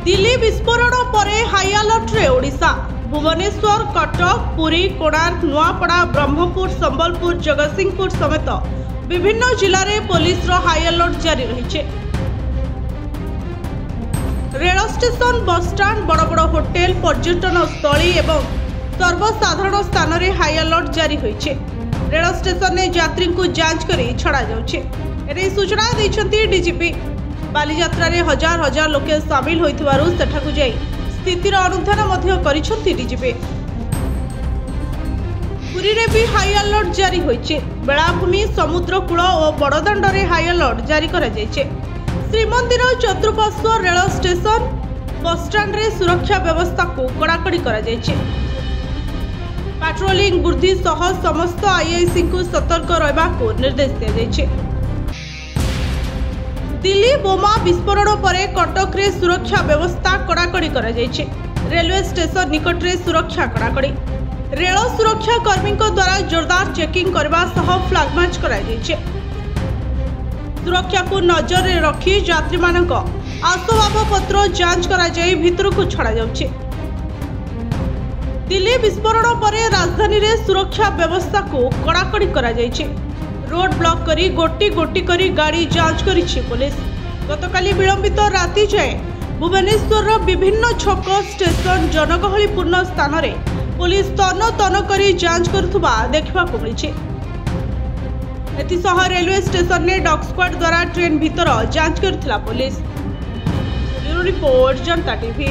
दिल्ली विस्फोरण पर high alert रे ओडिशा। भुवनेश्वर, कटक, पुरी, कोणार्क, नुआपड़ा, ब्रह्मपुर, संबलपुर, जगतसिंहपुर समेत विभिन्न जिले में पुलिस हाई अलर्ट जारी रही। रेल स्टेशन, बस स्टाण्ड, बड़ बड़ होटेल, पर्यटन स्थली एवं सर्वसाधारण स्थान में हाई अलर्ट जारी होइछे। रेल स्टेशन में यात्री को जांच कर छड़ा जाउछे। एने सूचना दैछंती डीजीपी। बालीजात्रा रे हजार हजार लोक सामिल होइथिबारु सेठाकु जाई स्थितिर अनुधान मध्य करिसंती डीजीपी। पुरी रे भी हाई अलर्ट जारी होइछे। बेलाभूमि, समुद्रकूल और बड़दाण्ड रे हाई अलर्ट जारी करा जायछे। श्रीमंदिर चतुर्पार्श्व रेल स्टेशन, बस स्टाण्ड रे सुरक्षा व्यवस्था को कड़ाकड़ी करा जायछे। पेट्रोलिंग वृद्धि सह समस्त आईआईसी को सतर्क रहबा को निर्देश दिया जायछे। दिल्ली बोमा विस्फोरण पर कटक रे सुरक्षा व्यवस्था कड़ाकड़ी करा जायछे। रेलवे स्टेशन निकट रे सुरक्षा कड़ाकड़ी। रेल सुरक्षा कर्मी द्वारा जोरदार चेकिंग करबा सह फ्लैग मार्च करा जायछे। सुरक्षा को नजर रे रखी यात्री मानक आसबाब पत्र जांच करा जाय भितर को छड़ा जाउछे। दिल्ली विस्फोरण पर राजधानी रे सुरक्षा व्यवस्था को कड़ाकड़ी करा जायछे। रोड ब्लॉक करी गोटी गोटी करी गाड़ी जांच करिछि पुलिस। गतकाली विलंबित राति जाए भुवनेश्वर विभिन्न छक, स्टेशन, जनगहलीपूर्ण स्थान रे पुलिस तन तन करी जांच करुवा देखा मिली। एथिसह रेलवे स्टेशन ने डॉग स्क्वाड द्वारा ट्रेन भीतर जांच करथिला पुलिस। ब्यूरो रिपोर्ट, जनता टीवी।